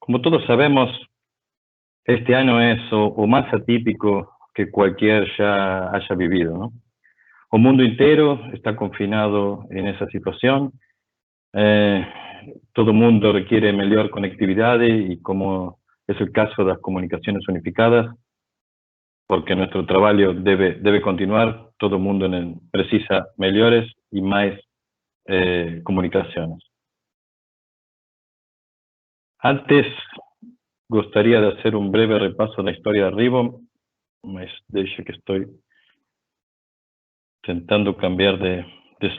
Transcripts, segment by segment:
Como todos sabemos, este año es o más atípico que cualquier ya haya vivido, ¿no? El mundo entero está confinado en esa situación. Todo el mundo requiere mejor conectividad y como es el caso de las comunicaciones unificadas, porque nuestro trabajo debe continuar, todo el mundo precisa mejores y más comunicaciones. Antes, gustaría de hacer un breve repaso de la historia de Ribbon, mas deixe que estoy intentando cambiar de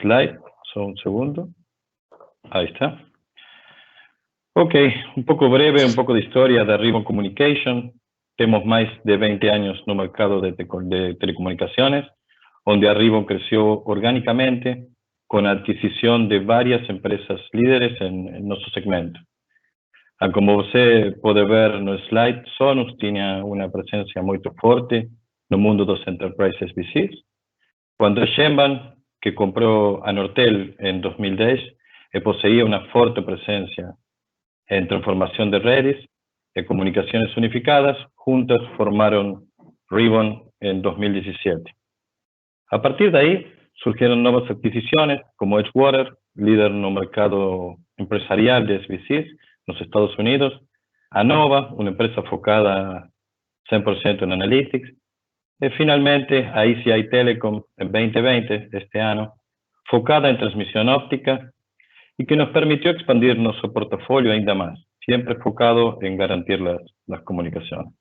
slide, solo un segundo. Ahí está. Ok, un poco breve, un poco de historia de Ribbon Communication. Tenemos más de 20 años en el mercado de telecomunicaciones, donde Ribbon creció orgánicamente con la adquisición de varias empresas líderes en nuestro segmento. Como você puede ver no slide, Sonos tiene una presencia muy fuerte en el mundo de los enterprises VCs. Cuando Shenban, que compró a Nortel en 2010, poseía una fuerte presencia en transformación de redes y comunicaciones unificadas, juntas formaron Ribbon en 2017. A partir de ahí surgieron nuevas adquisiciones como Edgewater, líder en el mercado empresarial de SBCs en los Estados Unidos, Anova, una empresa enfocada 100% en Analytics, y finalmente a ECI Telecom en 2020, este año, focada en transmisión óptica y que nos permitió expandir nuestro portafolio ainda más, siempre enfocado en garantir las comunicaciones.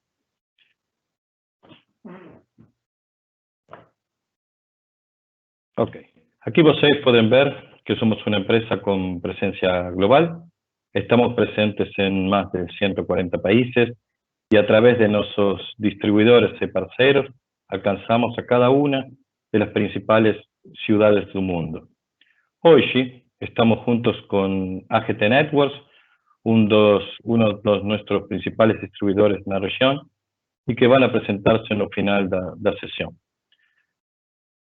Ok, aquí ustedes pueden ver que somos una empresa con presencia global. Estamos presentes en más de 140 países y a través de nuestros distribuidores y parceros alcanzamos a cada una de las principales ciudades del mundo. Hoy estamos juntos con AGT Networks, uno de nuestros principales distribuidores en la región y que van a presentarse en el final de la sesión.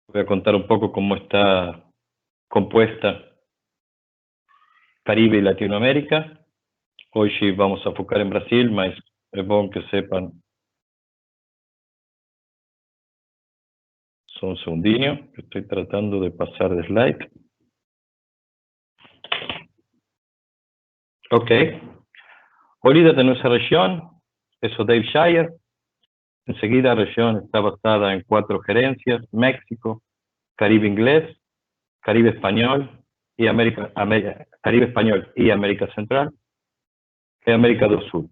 Voy a contar un poco cómo está compuesta Caribe y Latinoamérica. Hoy vamos a enfocar en Brasil, mas es bueno que sepan. Solo un segundinho, que estoy tratando de pasar de slide. Ok. El líder de nuestra región es Dave Shire. Enseguida, la región está basada en 4 gerencias: México, Caribe inglés, Caribe español y Caribe español y América Central y América do Sul.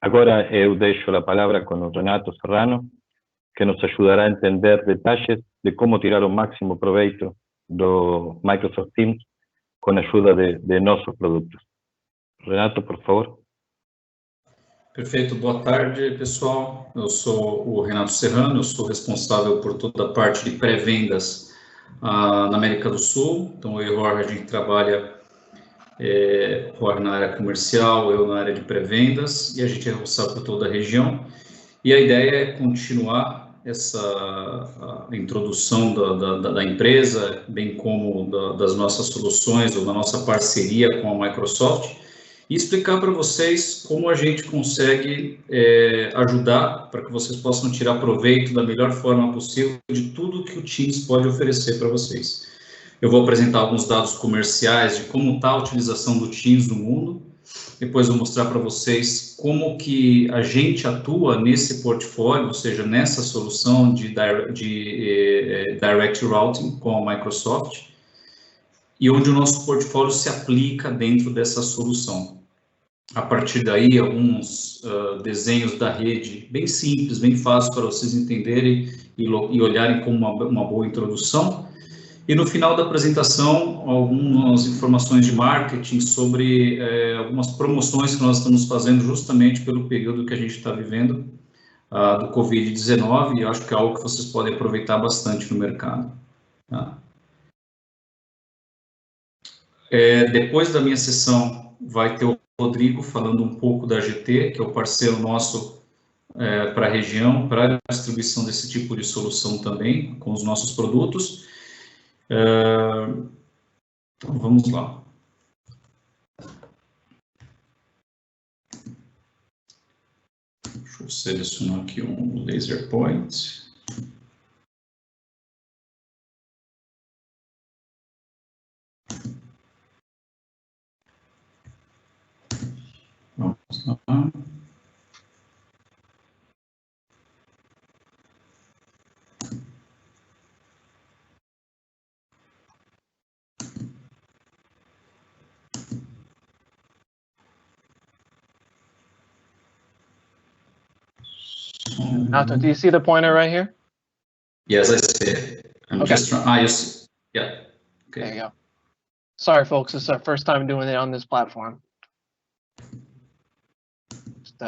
Ahora eu deixo la palabra con Renato Serrano, que nos ayudará a entender detalles de cómo tirar el máximo proveito de Microsoft Teams con ayuda de nuestros productos. Renato, por favor. Perfeito, boa tarde, pessoal. Eu sou o Renato Serrano, eu sou responsável por toda a parte de pré-vendas na América do Sul. Então, eu e o Jorge, a gente trabalha Jorge na área comercial, eu na área de pré-vendas, e a gente é responsável por toda a região. E a ideia é continuar essa introdução da empresa, bem como das nossas soluções ou da nossa parceria com a Microsoft, e explicar para vocês como a gente consegue ajudar para que vocês possam tirar proveito da melhor forma possível de tudo que o Teams pode oferecer para vocês. Eu vou apresentar alguns dados comerciais de como está a utilização do Teams no mundo. Depois vou mostrar para vocês como que a gente atua nesse portfólio, ou seja, nessa solução de Direct Routing com a Microsoft, e onde o nosso portfólio se aplica dentro dessa solução. A partir daí, alguns desenhos da rede, bem simples, bem fácil para vocês entenderem e olharem como uma boa introdução. E no final da apresentação, algumas informações de marketing sobre algumas promoções que nós estamos fazendo justamente pelo período que a gente está vivendo do Covid-19, e eu acho que é algo que vocês podem aproveitar bastante no mercado. Tá? Depois da minha sessão, vai ter o Rodrigo falando um pouco da GT, que é o parceiro nosso para a região, para a distribuição desse tipo de solução também, com os nossos produtos. Então, vamos lá. Deixa eu selecionar aqui um laser point. Vamos lá. Nato, do you see the pointer right here? Yes, I see it. I'm Okay. just trying. You see. Yeah. Okay. There you go. Sorry, folks, this is our first time doing it on this platform. Just,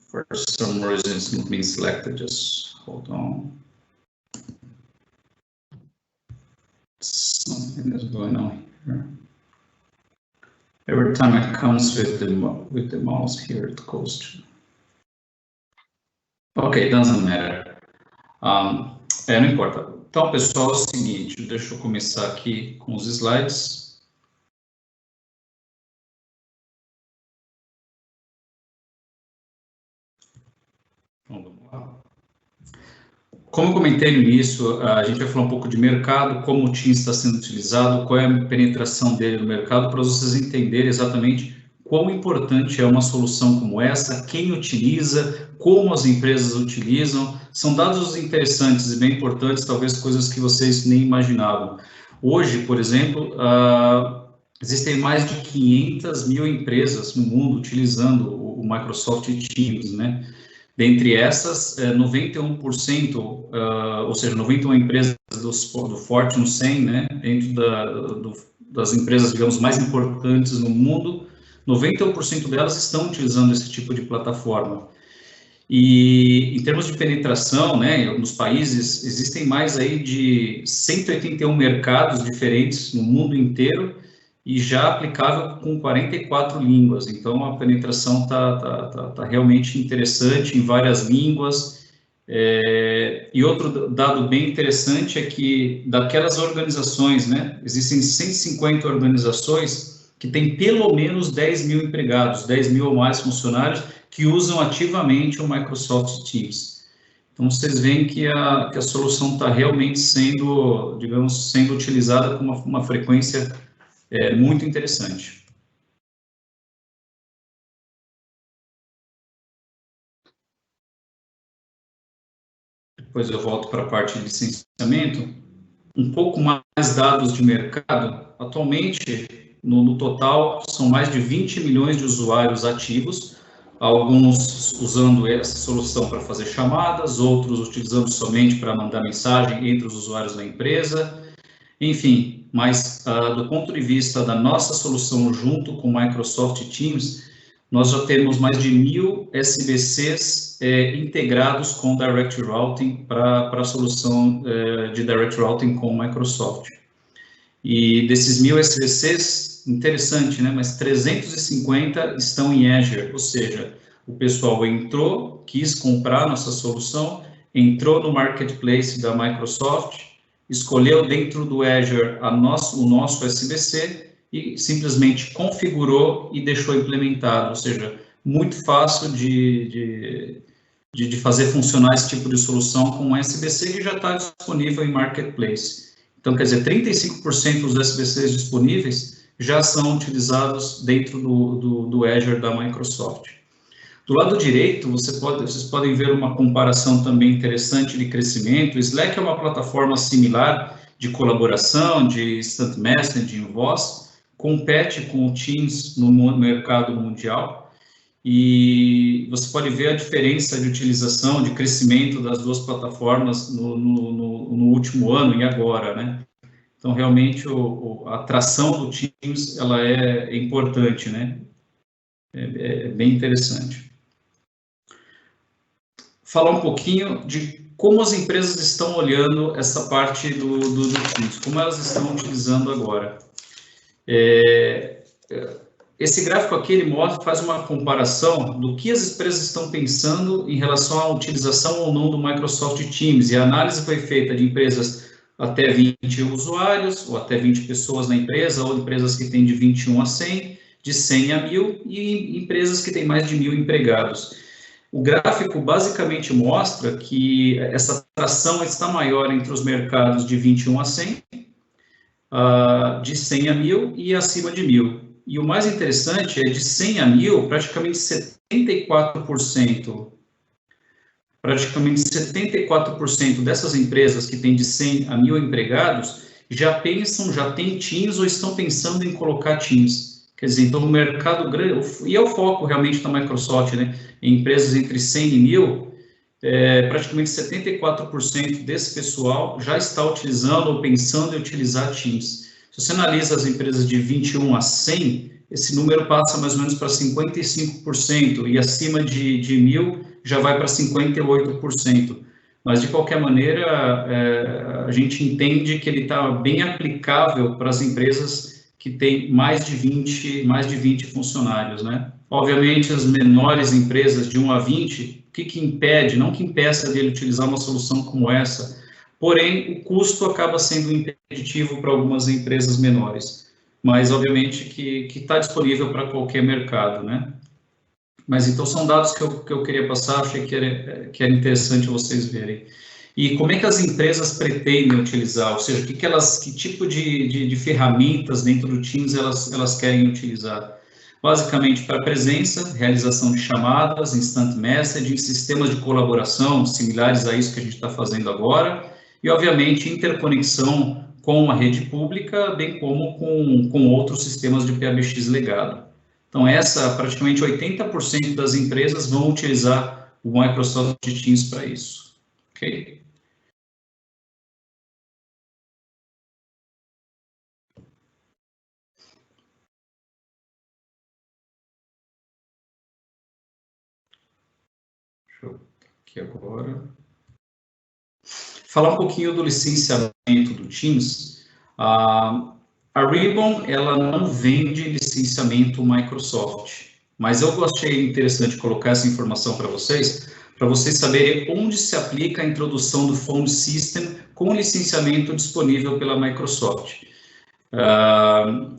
For some reason, it's not being selected. Just hold on. Something is going on here. Every time it comes with the mouse here, it goes to. Ok, doesn't matter. Não importa. Então, pessoal, é o seguinte, deixa eu começar aqui com os slides. Então, vamos lá. Como eu comentei no início, a gente vai falar um pouco de mercado, como o Teams está sendo utilizado, qual é a penetração dele no mercado, para vocês entenderem exatamente quão importante é uma solução como essa, quem utiliza, como as empresas utilizam. São dados interessantes e bem importantes, talvez coisas que vocês nem imaginavam. Hoje, por exemplo, existem mais de 500 mil empresas no mundo utilizando o Microsoft Teams, né? Dentre essas, 91%, ou seja, 91 empresas do Fortune 100, né, dentro das empresas, digamos, mais importantes no mundo, 91% delas estão utilizando esse tipo de plataforma. E em termos de penetração, né, nos países, existem mais aí de 181 mercados diferentes no mundo inteiro, e já aplicável com 44 línguas. Então, a penetração tá realmente interessante em várias línguas. E outro dado bem interessante é que daquelas organizações, né, existem 150 organizações que têm pelo menos 10 mil empregados, 10 mil ou mais funcionários que usam ativamente o Microsoft Teams. Então, vocês veem que a solução está realmente sendo, digamos, sendo utilizada com uma frequência muito interessante. Depois eu volto para a parte de licenciamento. Um pouco mais dados de mercado. Atualmente, no total, são mais de 20 milhões de usuários ativos, alguns usando essa solução para fazer chamadas, outros utilizando somente para mandar mensagem entre os usuários da empresa. Enfim, mas do ponto de vista da nossa solução junto com o Microsoft Teams, nós já temos mais de 1.000 SBCs integrados com Direct Routing para a solução de Direct Routing com o Microsoft. E desses 1.000 SBCs, interessante, né? Mas 350 estão em Azure, ou seja, o pessoal entrou, quis comprar nossa solução, entrou no Marketplace da Microsoft, escolheu dentro do Azure o nosso SBC e simplesmente configurou e deixou implementado, ou seja, muito fácil de fazer funcionar esse tipo de solução com um SBC que já está disponível em Marketplace. Então, quer dizer, 35% dos SBCs disponíveis já são utilizados dentro do Azure da Microsoft. Do lado direito, vocês podem ver uma comparação também interessante de crescimento. O Slack é uma plataforma similar de colaboração, de instant messaging, voz, compete com o Teams no mercado mundial. E você pode ver a diferença de utilização, de crescimento das duas plataformas no último ano e agora, né? Então, realmente, a atração do Teams, ela é importante, né? É bem interessante. Falar um pouquinho de como as empresas estão olhando essa parte do Teams, como elas estão utilizando agora. Esse gráfico aqui, ele faz uma comparação do que as empresas estão pensando em relação à utilização ou não do Microsoft Teams, e a análise foi feita de empresas até 20 usuários, ou até 20 pessoas na empresa, ou empresas que têm de 21 a 100, de 100 a 1.000 e empresas que têm mais de 1.000 empregados. O gráfico basicamente mostra que essa tração está maior entre os mercados de 21 a 100, de 100 a 1.000 e acima de 1.000. E o mais interessante é de 100 a 1.000, praticamente 74% dessas empresas que têm de 100 a 1.000 empregados já têm teams ou estão pensando em colocar teams. Quer dizer, então o mercado grande, e é o foco realmente da Microsoft, né, em empresas entre 100 e 1.000, praticamente 74% desse pessoal já está utilizando ou pensando em utilizar Teams. Se você analisa as empresas de 21 a 100, esse número passa mais ou menos para 55%, e acima de 1.000 já vai para 58%. Mas, de qualquer maneira, a gente entende que ele está bem aplicável para as empresas que têm mais de 20 funcionários, né? Obviamente, as menores empresas de 1 a 20, o que impede? Não que impeça dele utilizar uma solução como essa, porém, o custo acaba sendo impeditivo para algumas empresas menores, mas, obviamente, que está disponível para qualquer mercado, né? Mas, então, são dados que eu queria passar, achei que era interessante vocês verem. E como é que as empresas pretendem utilizar? Ou seja, que tipo de ferramentas dentro do Teams elas querem utilizar? Basicamente, para presença, realização de chamadas, instant messaging, sistemas de colaboração similares a isso que a gente está fazendo agora, e, obviamente, interconexão com a rede pública, bem como com outros sistemas de PBX legado. Então, praticamente 80% das empresas vão utilizar o Microsoft Teams para isso. Ok? Deixa eu aqui agora. Falar um pouquinho do licenciamento do Teams. A Ribbon, ela não vende licenciamento Microsoft, mas eu achei interessante colocar essa informação para vocês saberem onde se aplica a introdução do Phone System com licenciamento disponível pela Microsoft.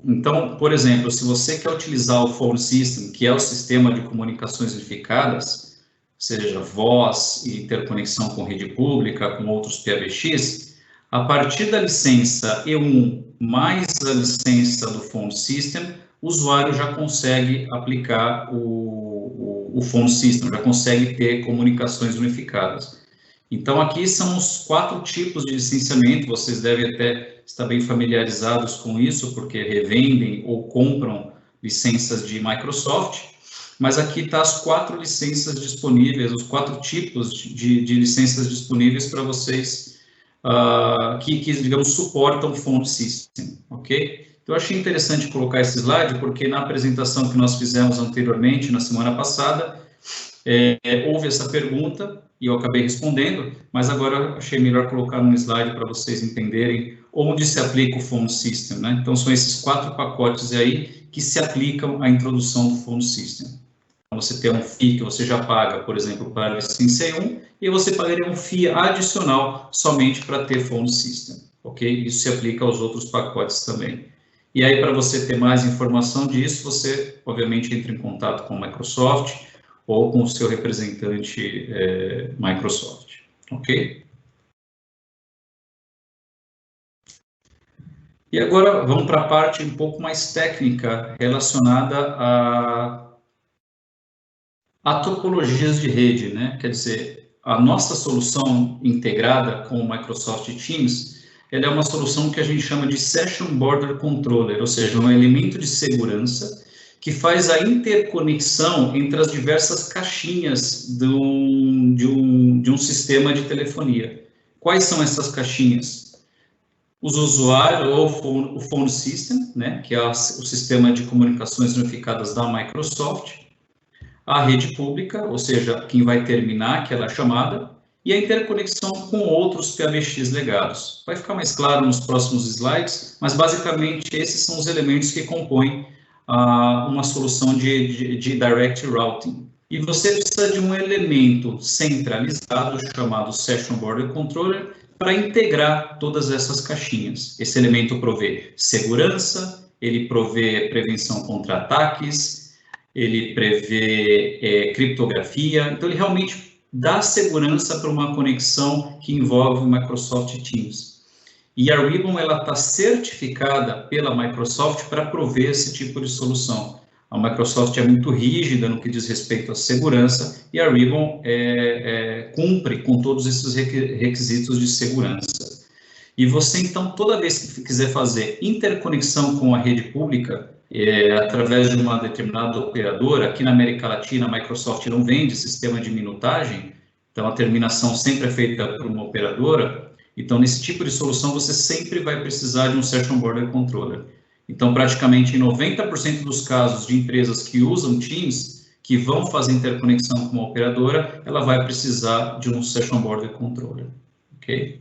Então, por exemplo, se você quer utilizar o Phone System, que é o sistema de comunicações unificadas, seja voz e interconexão com rede pública, com outros PBX, a partir da licença E1 mais a licença do Phone System, o usuário já consegue aplicar o Phone System, já consegue ter comunicações unificadas. Então, aqui são os 4 tipos de licenciamento, vocês devem até estar bem familiarizados com isso, porque revendem ou compram licenças de Microsoft, mas aqui está as 4 licenças disponíveis, os 4 tipos de licenças disponíveis para vocês que, digamos, suportam o Phone System, ok? Então, eu achei interessante colocar esse slide, porque na apresentação que nós fizemos anteriormente, na semana passada, houve essa pergunta, e eu acabei respondendo, mas agora achei melhor colocar no slide para vocês entenderem onde se aplica o Phone System, né? Então, são esses 4 pacotes aí que se aplicam à introdução do Phone System. Então, você tem um FII que você já paga, por exemplo, para a licença E1, e você pagaria um FII adicional somente para ter Phone System, ok? Isso se aplica aos outros pacotes também. E aí, para você ter mais informação disso, você, obviamente, entra em contato com a Microsoft ou com o seu representante Microsoft, ok? E agora, vamos para a parte um pouco mais técnica relacionada a topologias de rede, né? Quer dizer, a nossa solução integrada com o Microsoft Teams, ela é uma solução que a gente chama de Session Border Controller, ou seja, um elemento de segurança que faz a interconexão entre as diversas caixinhas de um sistema de telefonia. Quais são essas caixinhas? Os usuários, ou o Phone System, né, que é o sistema de comunicações unificadas da Microsoft, a rede pública, ou seja, quem vai terminar aquela chamada, e a interconexão com outros PBX legados. Vai ficar mais claro nos próximos slides, mas basicamente esses são os elementos que compõem uma solução de Direct Routing. E você precisa de um elemento centralizado chamado Session Border Controller para integrar todas essas caixinhas. Esse elemento provê segurança, ele provê prevenção contra ataques, ele prevê criptografia, então ele realmente dá segurança para uma conexão que envolve o Microsoft Teams. E a Ribbon está certificada pela Microsoft para prover esse tipo de solução. A Microsoft é muito rígida no que diz respeito à segurança e a Ribbon cumpre com todos esses requisitos de segurança. E você, então, toda vez que quiser fazer interconexão com a rede pública, através de uma determinada operadora, aqui na América Latina, a Microsoft não vende sistema de minutagem, então a terminação sempre é feita por uma operadora, então nesse tipo de solução você sempre vai precisar de um Session Border Controller. Então, praticamente em 90% dos casos de empresas que usam Teams, que vão fazer interconexão com uma operadora, ela vai precisar de um Session Border Controller, ok?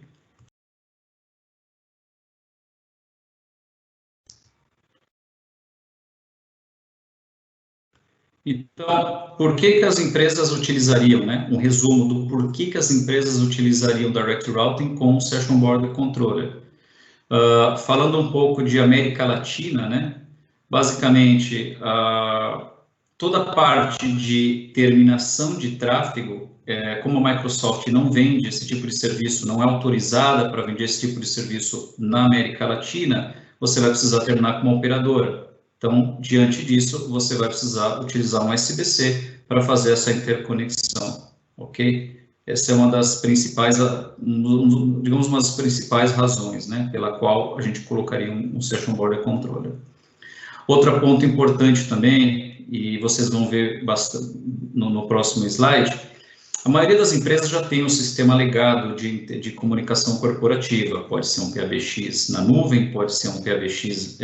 Então, por que as empresas utilizariam, né? Um resumo do por que as empresas utilizariam Direct Routing com o Session Border Controller. Falando um pouco de América Latina, né? Basicamente, toda a parte de terminação de tráfego, como a Microsoft não vende esse tipo de serviço, não é autorizada para vender esse tipo de serviço na América Latina, você vai precisar terminar com uma operadora. Então, diante disso, você vai precisar utilizar um SBC para fazer essa interconexão, ok? Essa é uma das principais, digamos, uma das principais razões, né, pela qual a gente colocaria um Session Border Controller. Outro ponto importante também, e vocês vão ver bastante no próximo slide, a maioria das empresas já tem um sistema legado de comunicação corporativa, pode ser um PBX na nuvem, pode ser um PBX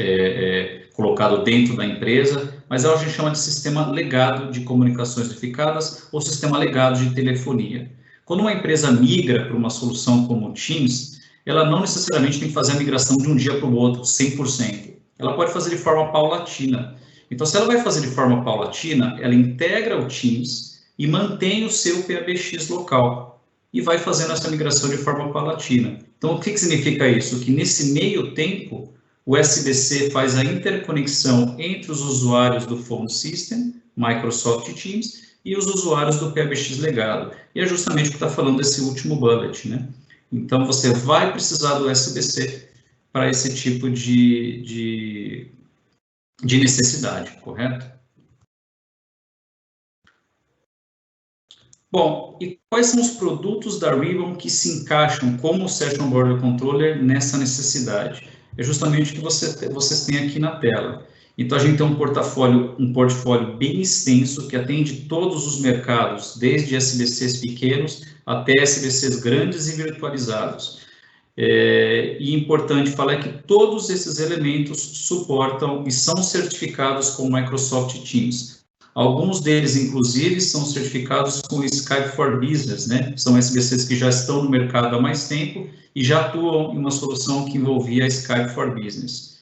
colocado dentro da empresa, mas a gente chama de sistema legado de comunicações unificadas ou sistema legado de telefonia. Quando uma empresa migra para uma solução como o Teams, ela não necessariamente tem que fazer a migração de um dia para o outro, 100%. Ela pode fazer de forma paulatina. Então, se ela vai fazer de forma paulatina, ela integra o Teams e mantém o seu PBX local e vai fazendo essa migração de forma paulatina. Então, o que significa isso? Que nesse meio tempo, o SBC faz a interconexão entre os usuários do Phone System, Microsoft Teams, e os usuários do PBX legado. E é justamente o que está falando desse último bullet, né? Então, você vai precisar do SBC para esse tipo de necessidade, correto? Bom, e quais são os produtos da Ribbon que se encaixam como Session Border Controller nessa necessidade? É justamente o que vocês têm aqui na tela. Então, a gente tem um portfólio bem extenso que atende todos os mercados, desde SBCs pequenos até SBCs grandes e virtualizados. E importante falar que todos esses elementos suportam e são certificados com o Microsoft Teams. Alguns deles, inclusive, são certificados com o Skype for Business, né? São SBCs que já estão no mercado há mais tempo e já atuam em uma solução que envolvia a Skype for Business.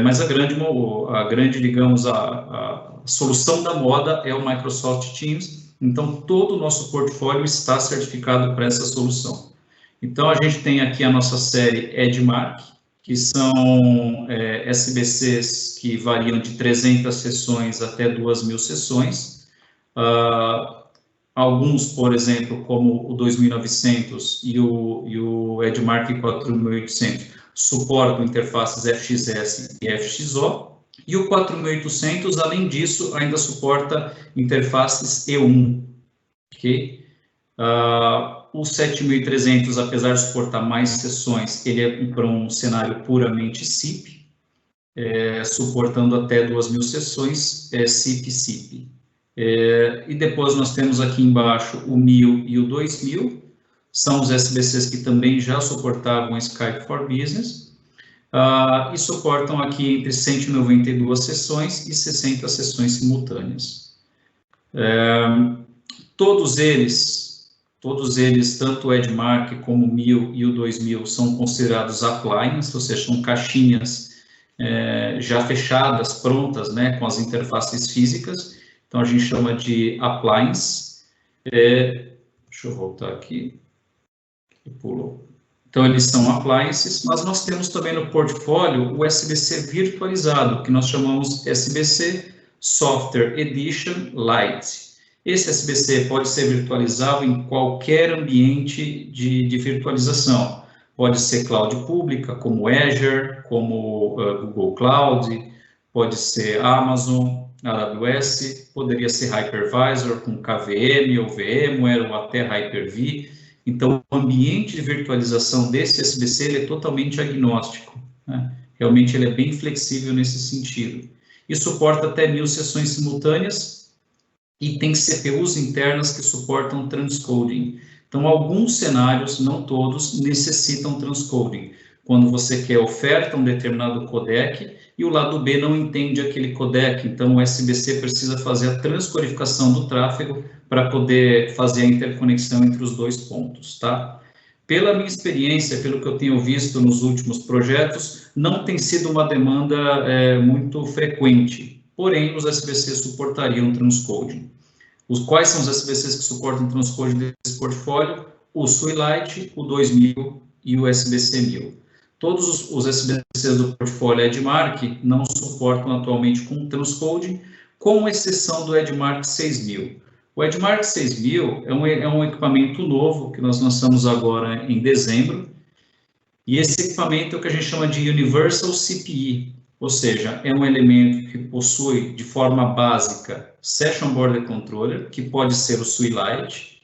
Mas a grande, digamos, a solução da moda é o Microsoft Teams, então todo o nosso portfólio está certificado para essa solução. Então, a gente tem aqui a nossa série Edmark, que são SBCs que variam de 300 sessões até 2.000 sessões. Alguns, por exemplo, como o 2900 e o Edmark 4800, suportam interfaces FXS e FXO. E o 4800, além disso, ainda suporta interfaces E1, ok? O 7300, apesar de suportar mais sessões, ele é para um cenário puramente SIP, suportando até 2.000 sessões, SIP-SIP. E depois nós temos aqui embaixo o 1.000 e o 2.000, são os SBCs que também já suportavam Skype for Business, e suportam aqui entre 192 sessões e 60 sessões simultâneas. Todos eles, tanto o Edmark como o 1.000 e o 2.000, são considerados appliances, ou seja, são caixinhas já fechadas, prontas, né, com as interfaces físicas. Então, a gente chama de appliance. Deixa eu voltar aqui. Pulou. Então, eles são appliances, mas nós temos também no portfólio o SBC virtualizado, que nós chamamos SBC Software Edition Lite. Esse SBC pode ser virtualizável em qualquer ambiente de virtualização. Pode ser cloud pública, como Azure, como Google Cloud, pode ser Amazon, AWS, poderia ser Hypervisor com KVM ou VMware ou até Hyper-V. Então, o ambiente de virtualização desse SBC ele é totalmente agnóstico, né? Realmente ele é bem flexível nesse sentido. E suporta até 1000 sessões simultâneas e tem CPUs internas que suportam transcoding. Então, alguns cenários, não todos, necessitam transcoding. Quando você quer oferta um determinado codec e o lado B não entende aquele codec, então o SBC precisa fazer a transcodificação do tráfego para poder fazer a interconexão entre os dois pontos, tá? Pela minha experiência, pelo que eu tenho visto nos últimos projetos, não tem sido uma demanda muito frequente, porém os SBCs suportariam transcoding. Quais são os SBCs que suportam transcoding desse portfólio? O SUI-Lite, o 2000 e o SBC 1000. Todos os SBCs do portfólio Edmark não suportam atualmente com transcoding, com exceção do Edmark 6000. O Edmark 6000 é um equipamento novo que nós lançamos agora em dezembro, e esse equipamento é o que a gente chama de Universal CPE, ou seja, é um elemento que possui de forma básica Session Border Controller, que pode ser o SUI-Lite,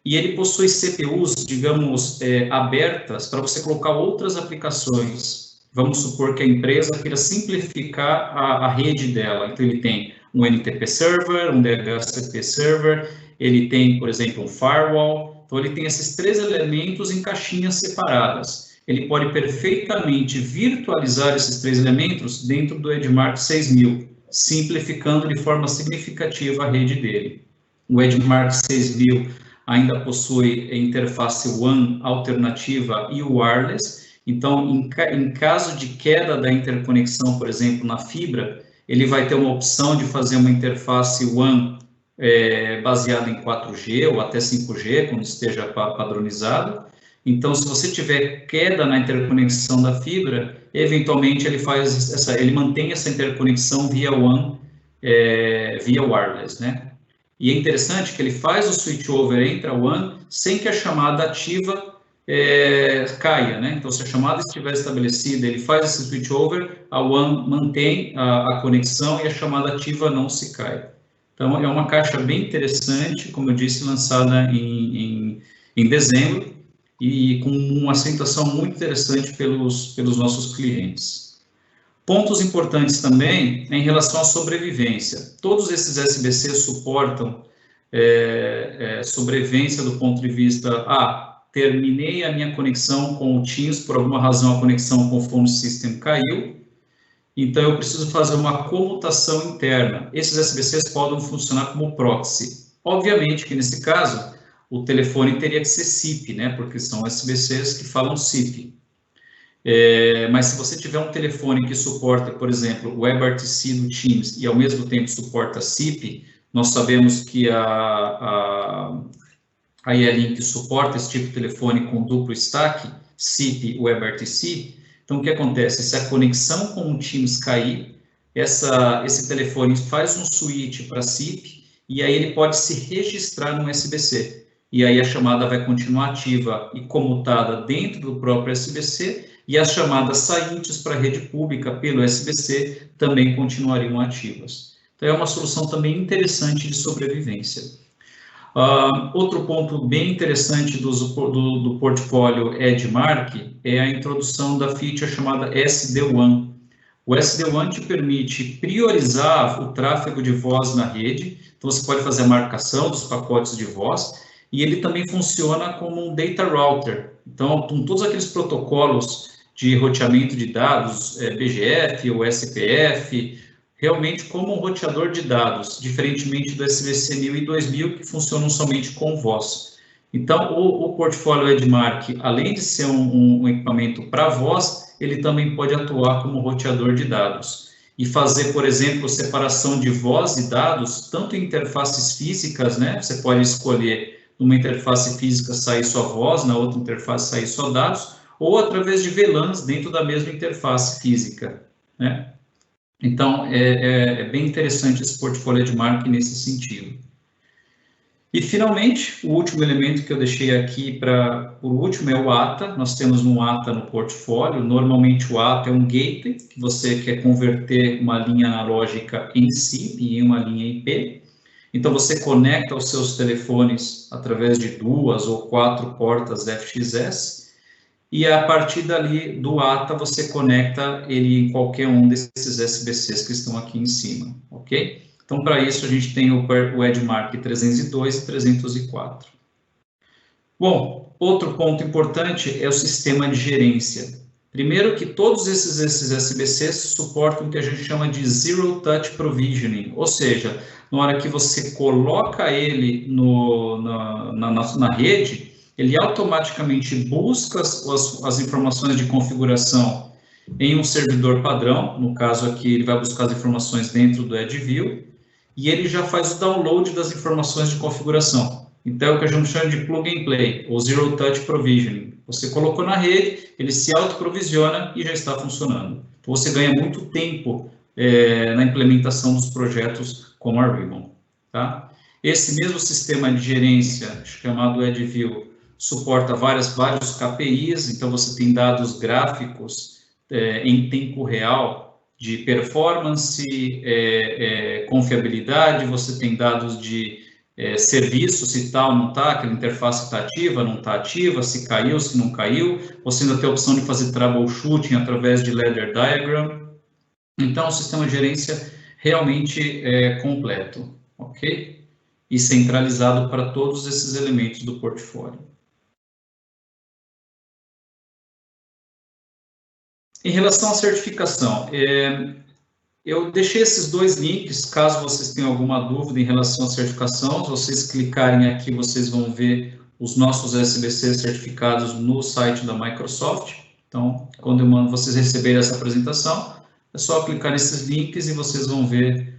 e ele possui CPUs, digamos, abertas para você colocar outras aplicações. Vamos supor que a empresa queira simplificar a rede dela. Então, ele tem um NTP Server, um DHCP Server, ele tem, por exemplo, um Firewall. Então, ele tem esses 3 elementos em caixinhas separadas. Ele pode perfeitamente virtualizar esses 3 elementos dentro do Edmark 6000, simplificando de forma significativa a rede dele. O Edmark 6000 ainda possui interface WAN alternativa e wireless, então, em caso de queda da interconexão, por exemplo, na fibra, ele vai ter uma opção de fazer uma interface WAN baseada em 4G ou até 5G, quando esteja padronizado. Então, se você tiver queda na interconexão da fibra, eventualmente ele mantém essa interconexão via WAN, via wireless, né? E é interessante que ele faz o switchover entre a WAN sem que a chamada ativa caia, né? Então, se a chamada estiver estabelecida, ele faz esse switchover, a WAN mantém a conexão e a chamada ativa não se cai. Então, é uma caixa bem interessante, como eu disse, lançada em dezembro, e com uma aceitação muito interessante pelos nossos clientes. Pontos importantes também em relação à sobrevivência. Todos esses SBCs suportam sobrevivência do ponto de vista, terminei a minha conexão com o Teams, por alguma razão a conexão com o phone system caiu, então eu preciso fazer uma comutação interna. Esses SBCs podem funcionar como proxy. Obviamente que nesse caso, o telefone teria que ser SIP, né, porque são SBCs que falam SIP. Mas se você tiver um telefone que suporta, por exemplo, o WebRTC do Teams e ao mesmo tempo suporta SIP, nós sabemos que a IE-Link suporta esse tipo de telefone com duplo stack, SIP e WebRTC. Então, o que acontece? Se a conexão com o Teams cair, esse telefone faz um switch para SIP e aí ele pode se registrar no SBC. E aí a chamada vai continuar ativa e comutada dentro do próprio SBC, e as chamadas saintes para a rede pública pelo SBC também continuariam ativas. Então, é uma solução também interessante de sobrevivência. Outro ponto bem interessante do portfólio Edmark é a introdução da feature chamada SD-WAN. O SD-WAN te permite priorizar o tráfego de voz na rede, então você pode fazer a marcação dos pacotes de voz, e ele também funciona como um data router. Então, com todos aqueles protocolos de roteamento de dados, BGF ou SPF, realmente como um roteador de dados, diferentemente do SBC 1000 e 2000, que funcionam somente com voz. Então, o portfólio Edmark, além de ser um equipamento para voz, ele também pode atuar como roteador de dados e fazer, por exemplo, separação de voz e dados, tanto em interfaces físicas, né? Você pode escolher numa interface física sair só voz, na outra interface sair só dados, ou através de VLANs dentro da mesma interface física, né? Então, é bem interessante esse portfólio Edgemark nesse sentido. E, finalmente, o último elemento que eu deixei aqui por último é o ATA. Nós temos um ATA no portfólio. Normalmente, o ATA é um gateway, que você quer converter uma linha analógica em SIP e em uma linha IP. Então, você conecta os seus telefones através de 2 ou 4 portas FXS, e a partir dali do ATA, você conecta ele em qualquer um desses SBCs que estão aqui em cima, ok? Então, para isso, a gente tem o Edgemark 302 e 304. Bom, outro ponto importante é o sistema de gerência. Primeiro que todos esses SBCs suportam o que a gente chama de Zero Touch Provisioning, ou seja, na hora que você coloca ele na rede, ele automaticamente busca as informações de configuração em um servidor padrão, no caso aqui ele vai buscar as informações dentro do EdgeView, e ele já faz o download das informações de configuração. Então, é o que a gente chama de plug and play, ou Zero Touch Provisioning. Você colocou na rede, ele se autoprovisiona e já está funcionando. Então, você ganha muito tempo na implementação dos projetos como a Ribbon. Tá? Esse mesmo sistema de gerência, chamado EdgeView, suporta vários KPIs, então você tem dados gráficos em tempo real de performance, confiabilidade, você tem dados de serviço, se tal, não está, aquela interface está ativa, não está ativa, se caiu, se não caiu, você ainda tem a opção de fazer troubleshooting através de ladder diagram. Então, o sistema de gerência realmente é completo, ok? E centralizado para todos esses elementos do portfólio. Em relação à certificação, eu deixei esses dois links, caso vocês tenham alguma dúvida em relação à certificação. Se vocês clicarem aqui, vocês vão ver os nossos SBCs certificados no site da Microsoft. Então, quando vocês receberem essa apresentação, é só clicar nesses links e vocês vão ver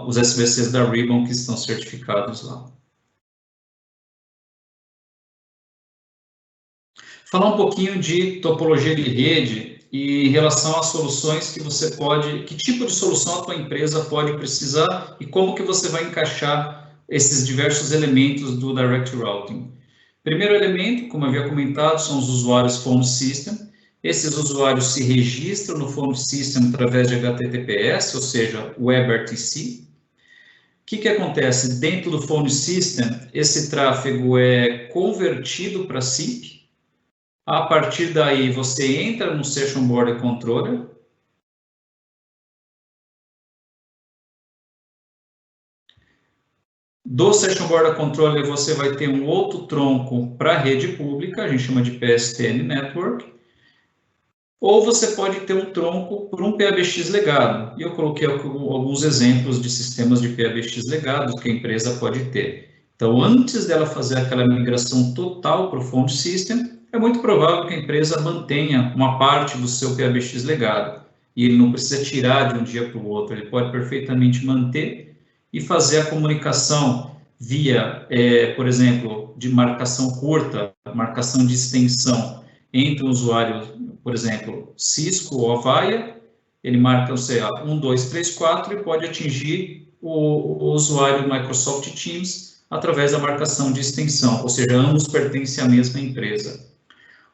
os SBCs da Ribbon que estão certificados lá. Falar um pouquinho de topologia de rede e em relação às soluções que você pode, que tipo de solução a tua empresa pode precisar e como que você vai encaixar esses diversos elementos do Direct Routing. Primeiro elemento, como eu havia comentado, são os usuários Phone System. Esses usuários se registram no Phone System através de HTTPS, ou seja, WebRTC. O que acontece? Dentro do Phone System, esse tráfego é convertido para SIP. A partir daí, você entra no Session Border Controller. Do Session Border Controller, você vai ter um outro tronco para a rede pública, a gente chama de PSTN Network. Ou você pode ter um tronco por um PABX legado. E eu coloquei alguns exemplos de sistemas de PABX legados que a empresa pode ter. Então, antes dela fazer aquela migração total para o Phone System, é muito provável que a empresa mantenha uma parte do seu PABX legado. E ele não precisa tirar de um dia para o outro, ele pode perfeitamente manter e fazer a comunicação via, por exemplo, de marcação curta, marcação de extensão entre o usuário, por exemplo, Cisco ou Avaya, ele marca, sei lá, 1, 2, 3, 4 e pode atingir o usuário Microsoft Teams através da marcação de extensão, ou seja, ambos pertencem à mesma empresa.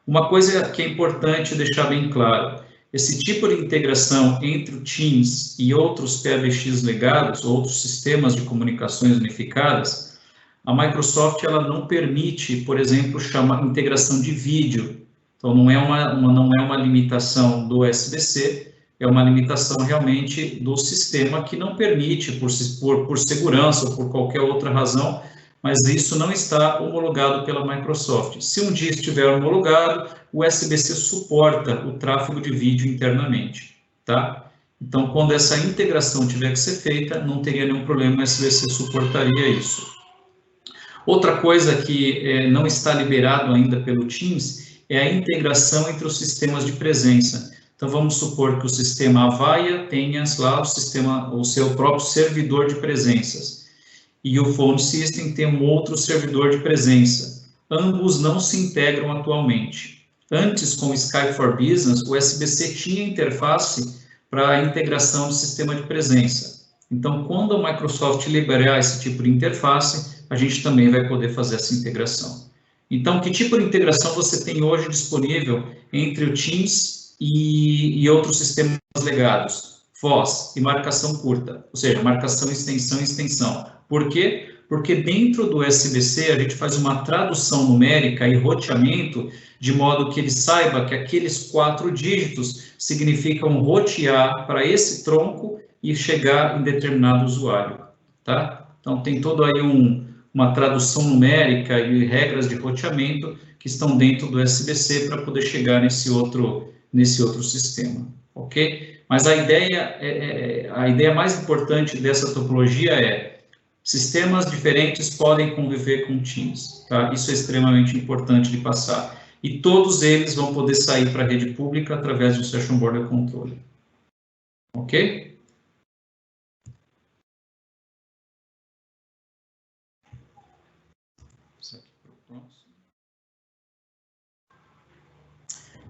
Uma coisa que é importante deixar bem claro, esse tipo de integração entre o Teams e outros PABX legados, outros sistemas de comunicações unificadas, a Microsoft ela não permite, por exemplo, chamar integração de vídeo. Então, não é uma limitação do SBC, é uma limitação realmente do sistema que não permite, por segurança ou por qualquer outra razão, mas isso não está homologado pela Microsoft. Se um dia estiver homologado, o SBC suporta o tráfego de vídeo internamente, tá? Então, quando essa integração tiver que ser feita, não teria nenhum problema, o SBC suportaria isso. Outra coisa que não está liberado ainda pelo Teams é a integração entre os sistemas de presença. Então, vamos supor que o sistema Avaya tenha lá o seu próprio servidor de presenças. e o Phone System tem um outro servidor de presença. Ambos não se integram atualmente. Antes, com o Skype for Business, o SBC tinha interface para a integração de sistema de presença. Então, quando a Microsoft liberar esse tipo de interface, a gente também vai poder fazer essa integração. Então, que tipo de integração você tem hoje disponível entre o Teams e outros sistemas legados? Voz e marcação curta, ou seja, marcação, extensão. Por quê? Porque dentro do SBC a gente faz uma tradução numérica e roteamento de modo que ele saiba que aqueles 4 dígitos significam rotear para esse tronco e chegar em determinado usuário, tá? Então, tem todo aí uma tradução numérica e regras de roteamento que estão dentro do SBC para poder chegar nesse outro sistema, ok? Mas a ideia mais importante dessa topologia é sistemas diferentes podem conviver com Teams, tá? Isso é extremamente importante de passar. E todos eles vão poder sair para a rede pública através do Session Border Controller, ok?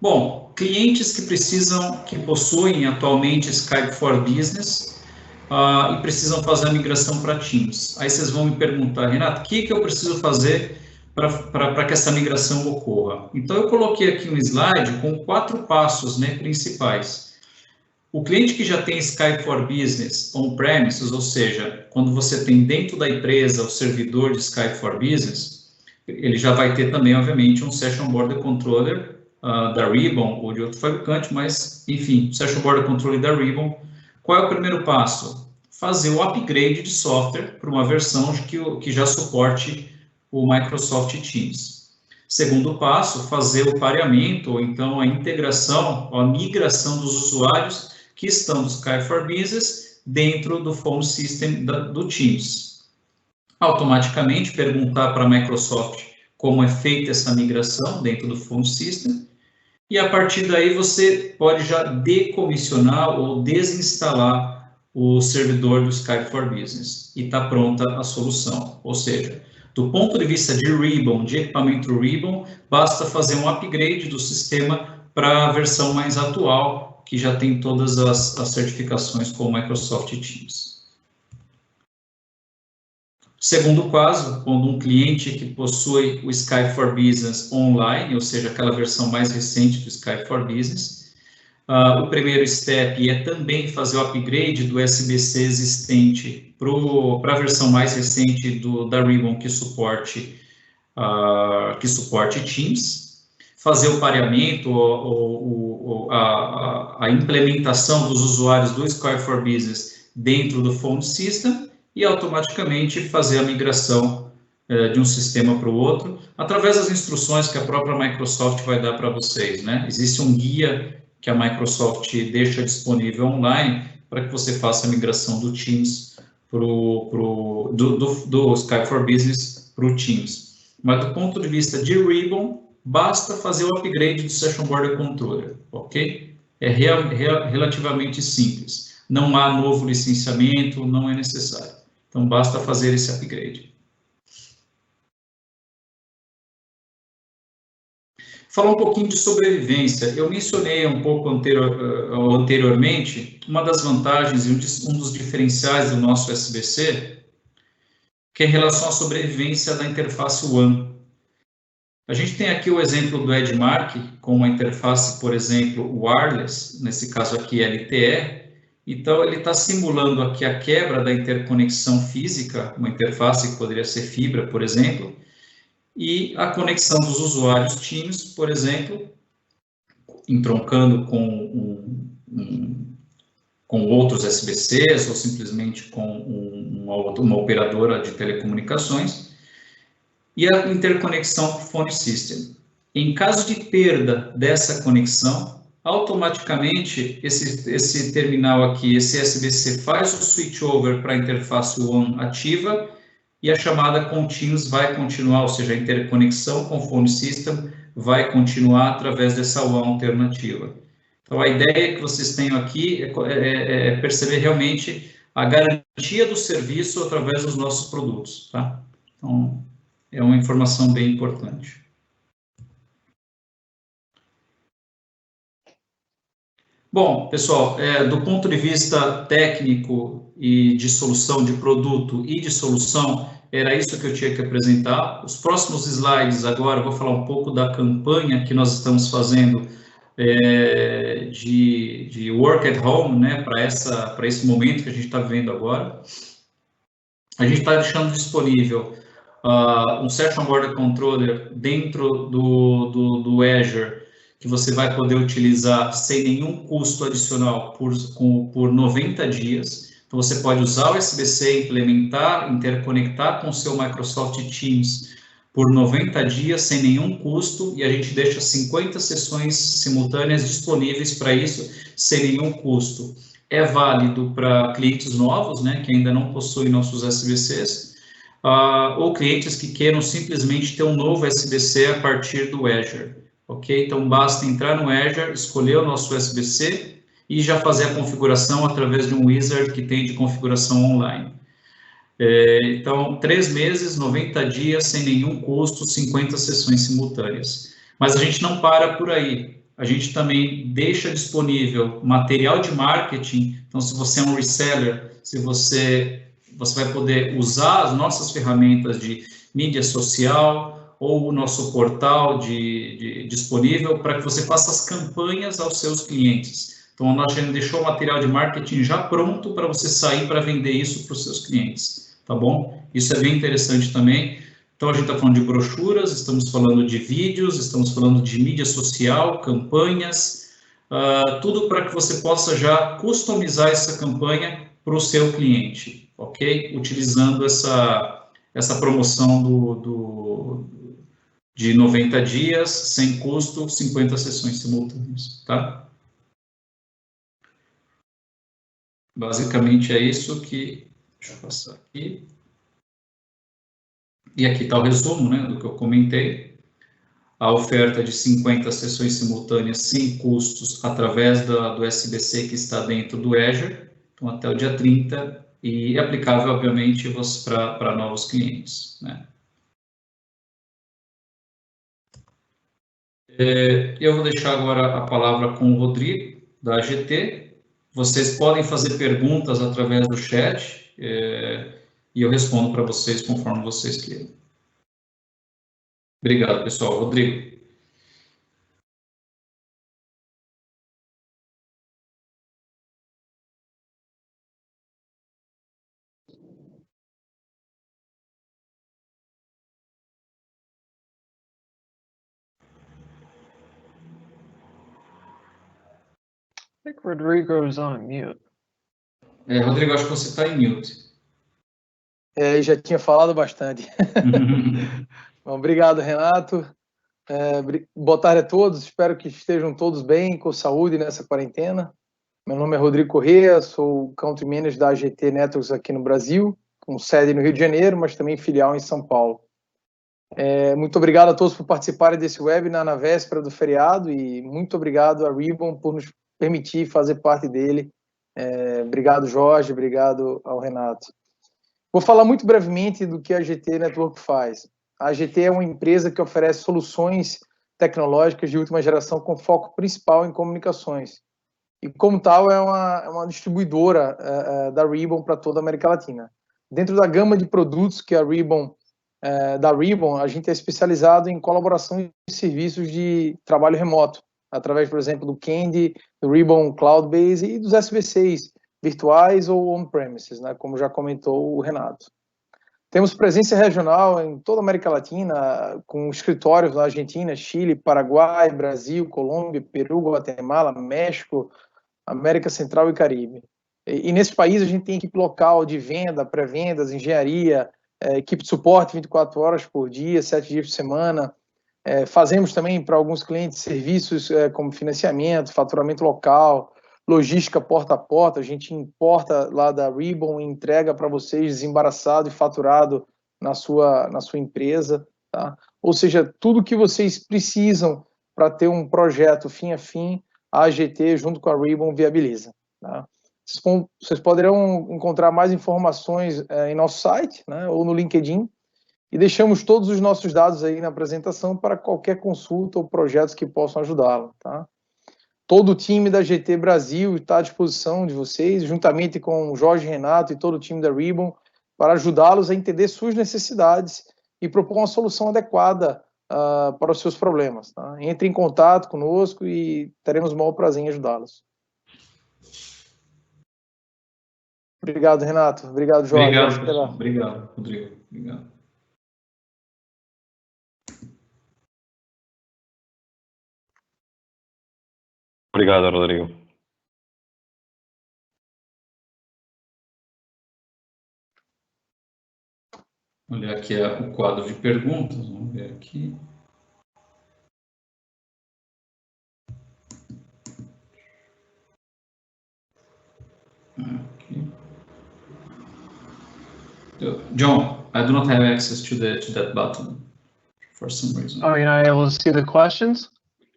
Bom, clientes que possuem atualmente Skype for Business e precisam fazer a migração para Teams. Aí vocês vão me perguntar, Renato, o que eu preciso fazer para que essa migração ocorra? Então, eu coloquei aqui um slide com 4 passos, né, principais. O cliente que já tem Skype for Business on-premises, ou seja, quando você tem dentro da empresa o servidor de Skype for Business, ele já vai ter também, obviamente, um Session Border Controller da Ribbon ou de outro fabricante, mas, enfim, Session Border Controller da Ribbon. Qual é o primeiro passo? Fazer o upgrade de software para uma versão que já suporte o Microsoft Teams. Segundo passo, fazer o pareamento, ou então a integração, a migração dos usuários que estão do Skype for Business dentro do Phone System do Teams. Automaticamente perguntar para a Microsoft como é feita essa migração dentro do Phone System, e a partir daí você pode já decomissionar ou desinstalar o servidor do Skype for Business e está pronta a solução. Ou seja, do ponto de vista de Ribbon, de equipamento Ribbon, basta fazer um upgrade do sistema para a versão mais atual, que já tem todas as certificações com o Microsoft Teams. Segundo caso, quando um cliente que possui o Skype for Business online, ou seja, aquela versão mais recente do Skype for Business, o primeiro step é também fazer o upgrade do SBC existente para a versão mais recente da Ribbon que suporte Teams, fazer o pareamento, a implementação dos usuários do Skype for Business dentro do Phone System, e automaticamente fazer a migração de um sistema para o outro, através das instruções que a própria Microsoft vai dar para vocês, né? Existe um guia que a Microsoft deixa disponível online para que você faça a migração do Teams do Skype for Business para o Teams. Mas do ponto de vista de Ribbon, basta fazer o upgrade do Session Border Controller, ok? É relativamente simples. Não há novo licenciamento, não é necessário. Então, basta fazer esse upgrade. Falar um pouquinho de sobrevivência. Eu mencionei um pouco anteriormente uma das vantagens e um dos diferenciais do nosso SBC, que é em relação à sobrevivência da interface WAN. A gente tem aqui o exemplo do Edmark, com uma interface, por exemplo, wireless, nesse caso aqui LTE. Então, ele está simulando aqui a quebra da interconexão física, uma interface que poderia ser fibra, por exemplo, e a conexão dos usuários Teams, por exemplo, entroncando com outros SBCs ou simplesmente com uma operadora de telecomunicações, e a interconexão com o Phone System. Em caso de perda dessa conexão, automaticamente esse terminal aqui, esse SBC, faz o switchover para a interface WAN ativa e a chamada com Teams vai continuar, ou seja, a interconexão com o Phone System vai continuar através dessa WAN alternativa. Então, a ideia que vocês têm aqui é perceber realmente a garantia garantia do serviço através dos nossos produtos, tá? Então, é uma informação bem importante. Bom, pessoal, do ponto de vista técnico e de solução de produto e de solução, era isso que eu tinha que apresentar. Os próximos slides agora, eu vou falar um pouco da campanha que nós estamos fazendo de work at home, né, para esse momento que a gente está vivendo agora. A gente está deixando disponível um Session Border Controller dentro do Azure, que você vai poder utilizar sem nenhum custo adicional por 90 dias. Então, você pode usar o SBC, implementar, interconectar com o seu Microsoft Teams por 90 dias, sem nenhum custo, e a gente deixa 50 sessões simultâneas disponíveis para isso, sem nenhum custo. É válido para clientes novos, né, que ainda não possuem nossos SBCs, ou clientes que queiram simplesmente ter um novo SBC a partir do Azure. Ok? Então, basta entrar no Azure, escolher o nosso SBC e já fazer a configuração através de um wizard que tem de configuração online. Então, 3 meses, 90 dias, sem nenhum custo, 50 sessões simultâneas. Mas a gente não para por aí. A gente também deixa disponível material de marketing. Então, se você é um reseller, se você vai poder usar as nossas ferramentas de mídia social ou o nosso portal disponível para que você faça as campanhas aos seus clientes. Então, nós já deixou o material de marketing já pronto para você sair para vender isso para os seus clientes, tá bom? Isso é bem interessante também. Então, a gente está falando de brochuras, estamos falando de vídeos, estamos falando de mídia social, campanhas, tudo para que você possa já customizar essa campanha para o seu cliente, ok? Utilizando essa promoção de 90 dias, sem custo, 50 sessões simultâneas, tá? Basicamente é isso que... Deixa eu passar aqui. E aqui está o resumo, né, do que eu comentei. A oferta de 50 sessões simultâneas sem custos através do SBC que está dentro do Azure, então até o dia 30, e é aplicável, obviamente, para novos clientes, né? Eu vou deixar agora a palavra com o Rodrigo, da AGT. Vocês podem fazer perguntas através do chat, e eu respondo para vocês conforme vocês queiram. Obrigado, pessoal. Rodrigo. I think Rodrigo is on mute. Rodrigo, acho que você está em mute. Já tinha falado bastante. Bom, obrigado, Renato. Boa tarde a todos. Espero que estejam todos bem, com saúde nessa quarentena. Meu nome é Rodrigo Corrêa, sou Country Manager da AGT Networks aqui no Brasil, com sede no Rio de Janeiro, mas também filial em São Paulo. Muito obrigado a todos por participarem desse webinar na véspera do feriado e muito obrigado a Ribbon por nos permitir fazer parte dele. Obrigado, Jorge, obrigado ao Renato. Vou falar muito brevemente do que a AGT Network faz. A AGT é uma empresa que oferece soluções tecnológicas de última geração com foco principal em comunicações. E, como tal, é uma distribuidora da Ribbon para toda a América Latina. Dentro da gama de produtos que a Ribbon, a gente é especializado em colaboração e serviços de trabalho remoto, através, por exemplo, do Candy, do Ribbon Cloud-Base e dos SBCs virtuais ou on-premises, né, como já comentou o Renato. Temos presença regional em toda a América Latina, com escritórios na Argentina, Chile, Paraguai, Brasil, Colômbia, Peru, Guatemala, México, América Central e Caribe. E nesse país a gente tem equipe local de venda, pré-vendas, engenharia, equipe de suporte 24 horas por dia, 7 dias por semana. Fazemos também para alguns clientes serviços como financiamento, faturamento local, logística porta a porta. A gente importa lá da Ribbon e entrega para vocês desembaraçado e faturado na sua empresa, tá? Ou seja, tudo que vocês precisam para ter um projeto fim a fim, a AGT junto com a Ribbon viabiliza, tá? Vocês poderão encontrar mais informações em nosso site, né, ou no LinkedIn, e deixamos todos os nossos dados aí na apresentação para qualquer consulta ou projetos que possam ajudá-lo, tá? Todo o time da GT Brasil está à disposição de vocês, juntamente com o Jorge Renato e todo o time da Ribbon, para ajudá-los a entender suas necessidades e propor uma solução adequada para os seus problemas. Tá? Entre em contato conosco e teremos o maior prazer em ajudá-los. Obrigado, Renato. Obrigado, Jorge. Obrigado, pessoal. Obrigado, Rodrigo. Obrigado. Obrigado, Rodrigo. Olha aqui o quadro de perguntas. Vamos ver aqui. John, I do not have access to that button for some reason. Oh, you're not able to see the questions?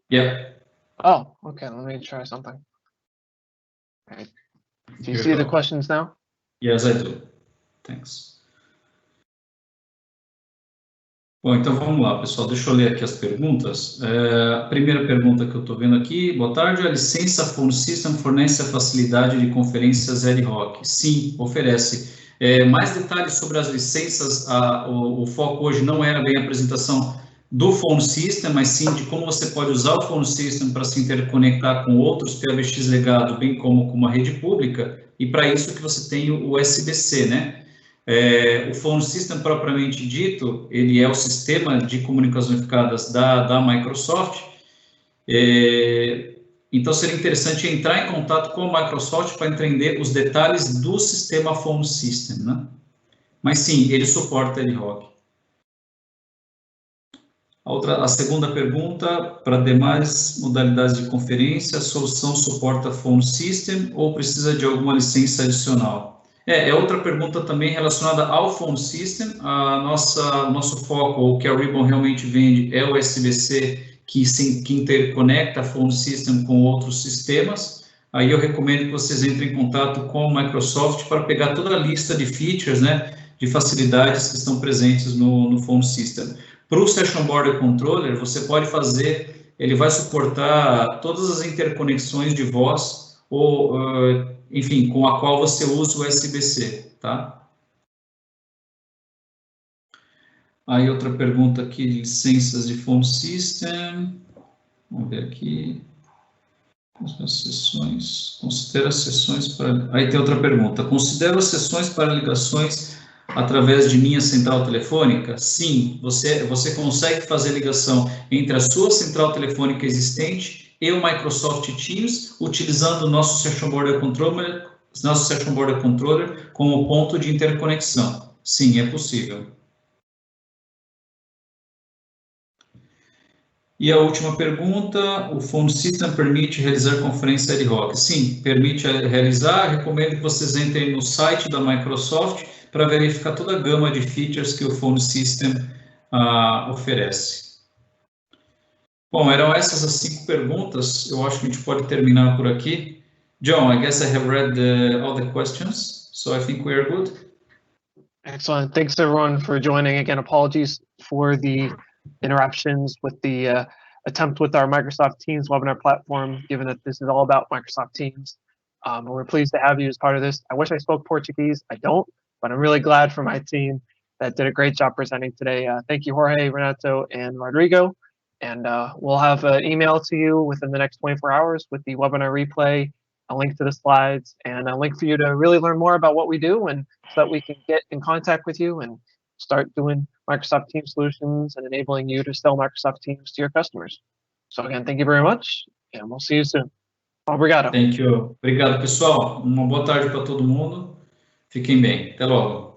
Yeah. Oh, okay. Let me try something. All right. Do you see the questions now? Yes, I do. Thanks. Bom, então vamos lá, pessoal. Deixa eu ler aqui as perguntas. A primeira pergunta que eu estou vendo aqui. Boa tarde. A licença Phone System fornece a facilidade de conferências ad hoc? Sim, oferece. Mais detalhes sobre as licenças. O foco hoje não era bem a apresentação do Phone System, mas sim de como você pode usar o Phone System para se interconectar com outros PBX legado, bem como com uma rede pública, e para isso que você tem o USB-C, né? O Phone System, propriamente dito, ele é o sistema de comunicações unificadas da Microsoft, então seria interessante entrar em contato com a Microsoft para entender os detalhes do sistema Phone System, né? Mas sim, ele suporta ad hoc. A segunda pergunta, para demais modalidades de conferência, a solução suporta Phone System ou precisa de alguma licença adicional? Outra pergunta também relacionada ao Phone System. O nosso foco, o que a Ribbon realmente vende, é o USB-C que interconecta a Phone System com outros sistemas. Aí eu recomendo que vocês entrem em contato com a Microsoft para pegar toda a lista de features, né, de facilidades que estão presentes no Phone System. Para o Session Border Controller, você pode fazer, ele vai suportar todas as interconexões de voz, ou, enfim, com a qual você usa o USB-C, tá? Aí outra pergunta aqui, licenças de Phone System, vamos ver aqui, as sessões, considera as sessões para... Aí tem outra pergunta, considera as sessões para ligações através de minha central telefônica? Sim, você consegue fazer ligação entre a sua central telefônica existente e o Microsoft Teams, utilizando o nosso Session Border Controller, como ponto de interconexão. Sim, é possível. E a última pergunta, o Phone System permite realizar conferência ad hoc? Sim, permite realizar. Recomendo que vocês entrem no site da Microsoft para verificar toda a gama de features que o Phone System oferece. Bom, eram essas as 5 perguntas. Eu acho que a gente pode terminar por aqui. John, I guess I have read all the questions, so I think we are good. Excellent. Thanks, everyone, for joining. Again, apologies for the interruptions with the attempt with our Microsoft Teams webinar platform, given that this is all about Microsoft Teams. We're pleased to have you as part of this. I wish I spoke Portuguese. I don't, but I'm really glad for my team that did a great job presenting today. Thank you, Jorge, Renato, and Rodrigo. And we'll have an email to you within the next 24 hours with the webinar replay, a link to the slides, and a link for you to really learn more about what we do, and so that we can get in contact with you and start doing Microsoft Teams solutions and enabling you to sell Microsoft Teams to your customers. So again, thank you very much, and we'll see you soon. Obrigado. Thank you. Obrigado, pessoal. Uma boa tarde para todo mundo. Fiquem bem. Até logo.